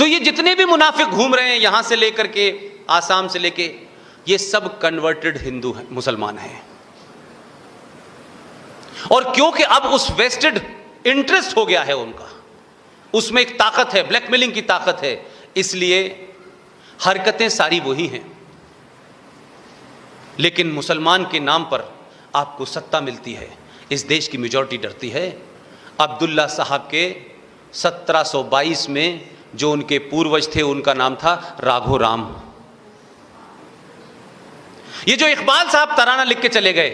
तो ये जितने भी मुनाफिक घूम रहे हैं यहां से लेकर के आसाम से लेके, ये सब कन्वर्टेड हिंदू हैं, मुसलमान हैं। और क्योंकि अब उस वेस्टेड इंटरेस्ट हो गया है उनका, उसमें एक ताकत है, ब्लैकमेलिंग की ताकत है, इसलिए हरकतें सारी वही हैं। लेकिन मुसलमान के नाम पर आपको सत्ता मिलती है, इस देश की मेजॉरिटी डरती है। अब्दुल्ला साहब के 1722 में जो उनके पूर्वज थे उनका नाम था राघो राम। ये जो इकबाल साहब तराना लिख के चले गए,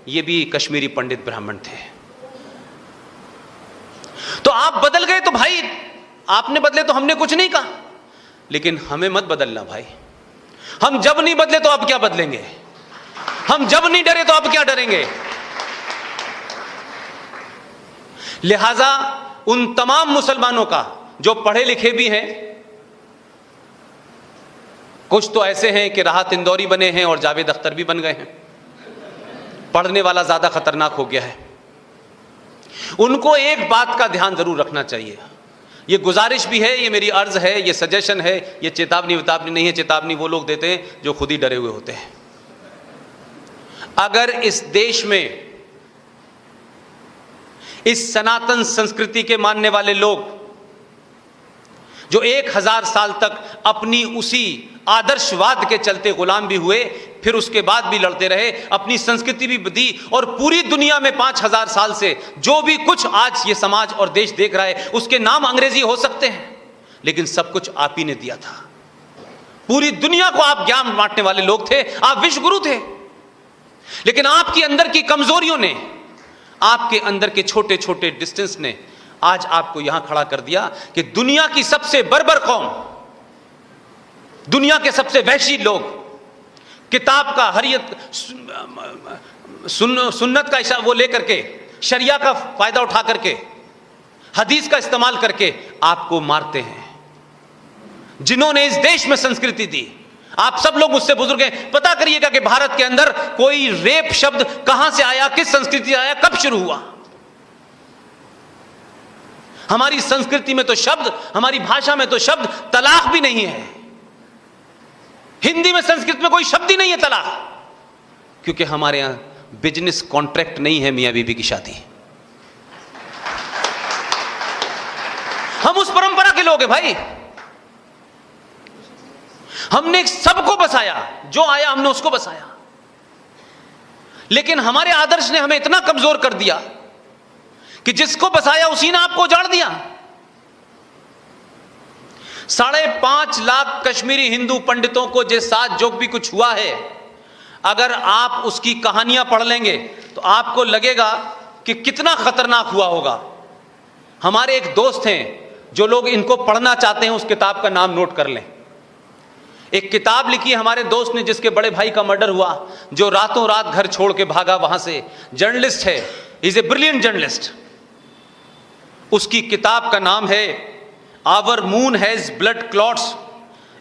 ये भी कश्मीरी पंडित ब्राह्मण थे। तो आप बदल गए तो भाई आपने बदले तो हमने कुछ नहीं कहा, लेकिन हमें मत बदलना भाई। हम जब नहीं बदले तो अब क्या बदलेंगे? हम जब नहीं डरे तो अब क्या डरेंगे? लिहाजा उन तमाम मुसलमानों का जो पढ़े लिखे भी हैं, कुछ तो ऐसे हैं कि राहत इंदौरी बने हैं और जावेद अख्तर भी बन गए हैं, पढ़ने वाला ज्यादा खतरनाक हो गया है, उनको एक बात का ध्यान जरूर रखना चाहिए। ये गुजारिश भी है, ये मेरी अर्ज है, ये सजेशन है, ये चेतावनी वितावनी नहीं है। चेतावनी वो लोग देते हैं जो खुद ही डरे हुए होते हैं। अगर इस देश में इस सनातन संस्कृति के मानने वाले लोग जो 1000 साल तक अपनी उसी आदर्शवाद के चलते गुलाम भी हुए, फिर उसके बाद भी लड़ते रहे, अपनी संस्कृति भी दी, और पूरी दुनिया में 5000 साल से जो भी कुछ आज ये समाज और देश देख रहा है, उसके नाम अंग्रेजी हो सकते हैं, लेकिन सब कुछ आप ही ने दिया था। पूरी दुनिया को आप ज्ञान बांटने वाले लोग थे, आप विश्व गुरु थे। लेकिन आपके अंदर की कमजोरियों ने, आपके अंदर के छोटे छोटे डिस्टेंस ने आज आपको यहां खड़ा कर दिया कि दुनिया की सबसे बर्बर कौम, दुनिया के सबसे वहशी लोग, किताब का हरियत सुन्नत का इशारा वो लेकर के, शरिया का फायदा उठा करके, हदीस का इस्तेमाल करके आपको मारते हैं। जिन्होंने इस देश में संस्कृति दी, आप सब लोग मुझसे बुजुर्ग हैं, पता करिएगा कि भारत के अंदर कोई रेप शब्द कहां से आया, किस संस्कृति से आया, कब शुरू हुआ। हमारी संस्कृति में तो शब्द, हमारी भाषा में तो शब्द तलाक भी नहीं है। हिंदी में, संस्कृत में कोई शब्द ही नहीं है तलाक, क्योंकि हमारे यहां बिजनेस कॉन्ट्रैक्ट नहीं है मियां बीबी की शादी। हम उस परंपरा के लोग हैं भाई। हमने सबको बसाया, जो आया हमने उसको बसाया, लेकिन हमारे आदर्श ने हमें इतना कमजोर कर दिया कि जिसको बसाया उसी ने आपको उजाड़ दिया। 5.5 लाख कश्मीरी हिंदू पंडितों को जिस साथ जो भी कुछ हुआ है, अगर आप उसकी कहानियां पढ़ लेंगे तो आपको लगेगा कि कितना खतरनाक हुआ होगा। हमारे एक दोस्त हैं, जो लोग इनको पढ़ना चाहते हैं उस किताब का नाम नोट कर लें। एक किताब लिखी है हमारे दोस्त ने, जिसके बड़े भाई का मर्डर हुआ, जो रातों रात घर छोड़ के भागा वहां से, जर्नलिस्ट है, इज ए ब्रिलियंट जर्नलिस्ट। उसकी किताब का नाम है our moon has blood clots,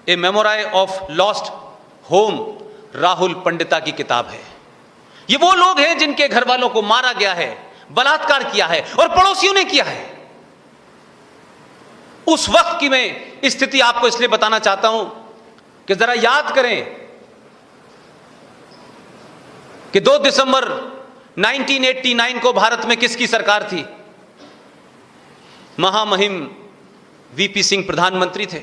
a memory of lost home. Rahul Pandita की किताब है। ये वो लोग हैं जिनके घर वालों को मारा गया है, बलात्कार किया है, और पड़ोसियों ने किया है। उस वक्त की मैं स्थिति आपको इसलिए बताना चाहता हूं कि जरा याद करें कि 2 दिसंबर 1989 को भारत में किसकी सरकार थी? महामहिम वीपी सिंह प्रधानमंत्री थे।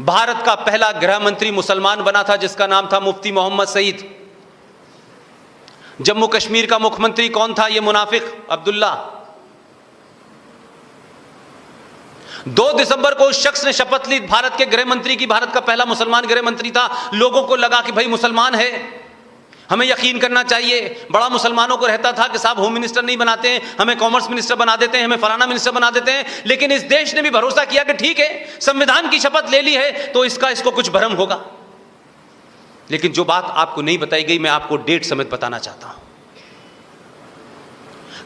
भारत का पहला गृह मंत्री मुसलमान बना था, जिसका नाम था मुफ्ती मोहम्मद सईद। जम्मू कश्मीर का मुख्यमंत्री कौन था? यह मुनाफिक अब्दुल्ला। 2 दिसंबर को उस शख्स ने शपथ ली भारत के गृह मंत्री की, भारत का पहला मुसलमान गृह मंत्री था। लोगों को लगा कि भाई मुसलमान है, हमें यकीन करना चाहिए। बड़ा मुसलमानों को रहता था कि साहब होम मिनिस्टर नहीं बनाते हैं, हमें कॉमर्स मिनिस्टर बना देते हैं, हमें फलाना मिनिस्टर बना देते हैं। लेकिन इस देश ने भी भरोसा किया कि ठीक है, संविधान की शपथ ले ली है तो इसको कुछ भरम होगा। लेकिन जो बात आपको नहीं बताई गई, मैं आपको डेट समेत बताना चाहता हूं।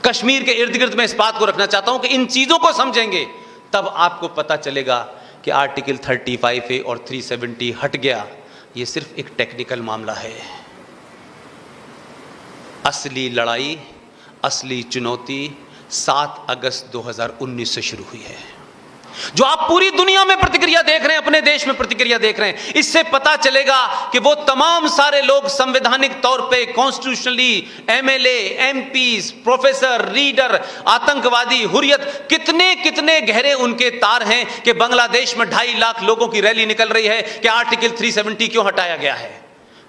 कश्मीर के इर्द गिर्द में इस बात को रखना चाहता हूं कि इन चीजों को समझेंगे तब आपको पता चलेगा कि आर्टिकल 35A और 370 हट गया। यह सिर्फ एक टेक्निकल मामला है। असली लड़ाई, असली चुनौती 7 अगस्त 2019 से शुरू हुई है। जो आप पूरी दुनिया में प्रतिक्रिया देख रहे हैं, अपने देश में प्रतिक्रिया देख रहे हैं, इससे पता चलेगा कि वो तमाम सारे लोग संवैधानिक तौर पे constitutionally MLA, MPs, professor, reader, आतंकवादी, हुर्रियत, कितने कितने गहरे उनके तार हैं कि बांग्लादेश में 2.5 लाख लोगों की रैली निकल रही है कि आर्टिकल 370 क्यों हटाया गया है,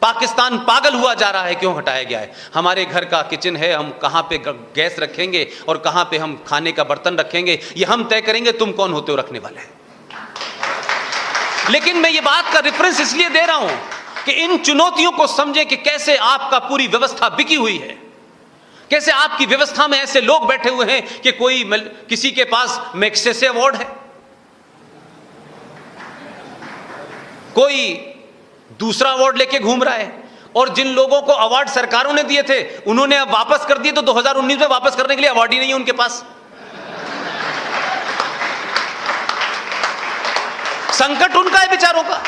पाकिस्तान पागल हुआ जा रहा है, क्यों हटाया गया है। हमारे घर का किचन है, हम कहां पे गैस रखेंगे और कहां पे हम खाने का बर्तन रखेंगे, ये हम तय करेंगे, तुम कौन होते हो रखने वाले। लेकिन मैं ये बात का रेफरेंस इसलिए दे रहा हूं कि इन चुनौतियों को समझें कि कैसे आपका पूरी व्यवस्था बिकी हुई है, कैसे आपकी व्यवस्था में ऐसे लोग बैठे हुए हैं कि कोई किसी के पास मैग्सेसे अवार्ड है, कोई दूसरा अवार्ड लेके घूम रहा है, और जिन लोगों को अवार्ड सरकारों ने दिए थे उन्होंने अब वापस कर दिए, तो 2019 में वापस करने के लिए अवार्ड ही नहीं है उनके पास। संकट उनका है बेचारों का।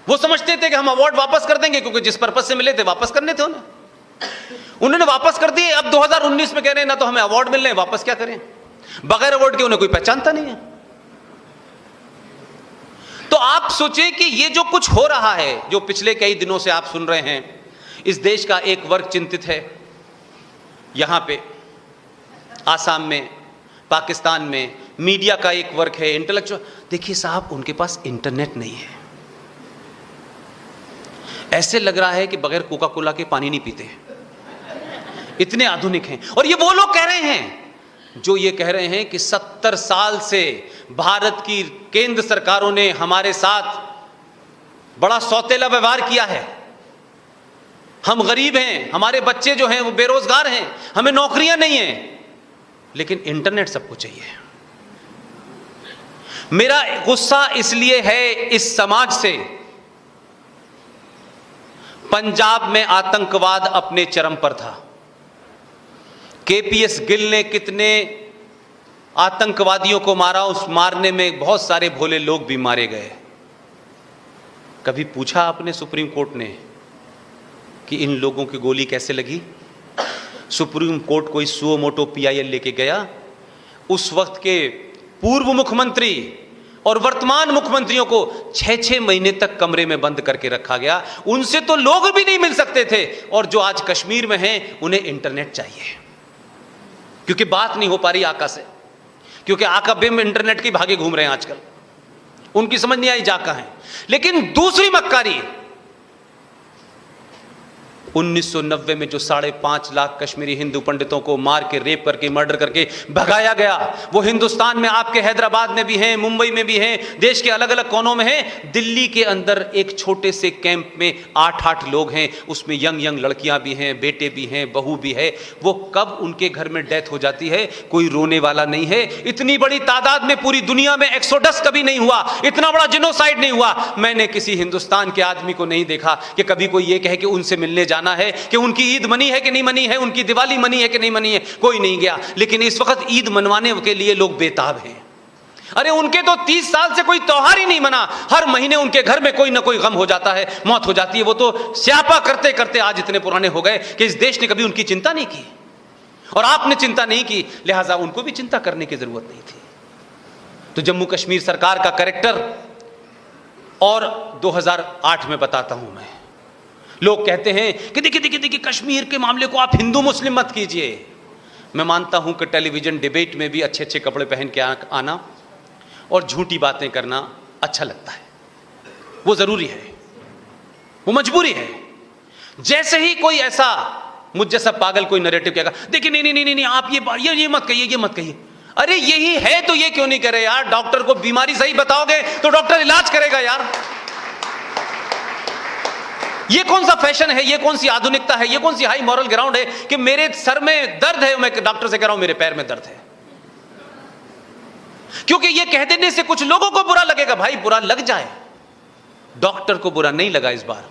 वो समझते थे कि हम अवार्ड वापस कर देंगे क्योंकि जिस पर्पस से मिले थे वापस करने थे उन्होंने वापस कर दिए। अब 2019 में कह रहे हैं ना तो हमें अवार्ड मिल रहे हैं, वापस क्या करें। बगैर अवार्ड के उन्हें कोई पहचानता नहीं है। तो आप सोचिए कि ये जो कुछ हो रहा है, जो पिछले कई दिनों से आप सुन रहे हैं, इस देश का एक वर्ग चिंतित है, यहां पे आसाम में, पाकिस्तान में मीडिया का एक वर्ग है, इंटेलेक्चुअल। देखिए साहब, उनके पास इंटरनेट नहीं है, ऐसे लग रहा है कि बगैर कोका कोला के पानी नहीं पीते, इतने आधुनिक हैं। और ये वो लोग कह रहे हैं जो ये कह रहे हैं कि 70 साल से भारत की केंद्र सरकारों ने हमारे साथ बड़ा सौतेला व्यवहार किया है, हम गरीब हैं, हमारे बच्चे जो हैं वो बेरोजगार हैं, हमें नौकरियां नहीं हैं, लेकिन इंटरनेट सबको चाहिए। मेरा गुस्सा इसलिए है इस समाज से, पंजाब में आतंकवाद अपने चरम पर था, केपीएस गिल ने कितने आतंकवादियों को मारा, उस मारने में बहुत सारे भोले लोग भी मारे गए। कभी पूछा आपने सुप्रीम कोर्ट ने कि इन लोगों की गोली कैसे लगी? सुप्रीम कोर्ट कोई सुओ मोटो पीआईएल लेके गया? उस वक्त के पूर्व मुख्यमंत्री और वर्तमान मुख्यमंत्रियों को 6-6 महीने तक कमरे में बंद करके रखा गया, उनसे तो लोग भी नहीं मिल सकते थे। और जो आज कश्मीर में हैं उन्हें इंटरनेट चाहिए, क्योंकि बात नहीं हो पा रही आका से, क्योंकि आका बिम इंटरनेट की भागे घूम रहे हैं आजकल, उनकी समझ नहीं आई जा कहां है। लेकिन दूसरी मक्कारी, 1990 में जो 5.5 लाख कश्मीरी हिंदू पंडितों को मार के, रेप करके, मर्डर करके भगाया गया, वो हिंदुस्तान में आपके हैदराबाद में भी हैं, मुंबई में भी हैं, देश के अलग अलग कोनों में हैं। दिल्ली के अंदर एक छोटे से कैंप में 8-8 लोग हैं, उसमें यंग लड़कियां भी हैं, बेटे भी हैं, बहू भी है। वो कब उनके घर में डेथ हो जाती है कोई रोने वाला नहीं है। इतनी बड़ी तादाद में पूरी दुनिया में एक्सोडस कभी नहीं हुआ, इतना बड़ा जिनोसाइड नहीं हुआ। मैंने किसी हिंदुस्तान के आदमी को नहीं देखा कि कभी कोई ये कहे कि उनसे मिलने जाना है, कि उनकी ईद मनी है कि नहीं मनी है, उनकी दिवाली मनी है कि नहीं मनी है, कोई नहीं गया। लेकिन इस वक्त ईद मनवाने के लिए लोग बेताब हैं। अरे उनके तो 30 साल से कोई त्योहार ही नहीं मना, हर महीने उनके घर में कोई ना कोई गम हो जाता है, मौत हो जाती है। वो तो स्यापा करते करते आज इतने पुराने हो गए कि इस देश ने कभी उनकी चिंता नहीं की, और आपने चिंता नहीं की, लिहाजा उनको भी चिंता करने की जरूरत नहीं थी। तो जम्मू कश्मीर सरकार का कैरेक्टर और 2008 में बताता हूं मैं। लोग कहते हैं कि देखिए कश्मीर के मामले को आप हिंदू मुस्लिम मत कीजिए। मैं मानता हूं कि टेलीविजन डिबेट में भी अच्छे कपड़े पहन के आना और झूठी बातें करना अच्छा लगता है, वो जरूरी है, वो मजबूरी है। जैसे ही कोई ऐसा मुझ जैसा पागल कोई नैरेटिव कहेगा, देखिए नहीं आप ये मत कहिए, ये मत कहिए। अरे यही है तो ये क्यों नहीं करे यार? डॉक्टर को बीमारी सही बताओगे तो डॉक्टर इलाज करेगा यार। ये कौन सा फैशन है, ये कौन सी आधुनिकता है, ये कौन सी हाई मॉरल ग्राउंड है कि मेरे सर में दर्द है, मैं डॉक्टर से कह रहा हूं मेरे पैर में दर्द है? क्योंकि ये कह देने से कुछ लोगों को बुरा लगेगा। भाई बुरा लग जाए, डॉक्टर को बुरा नहीं लगा इस बार।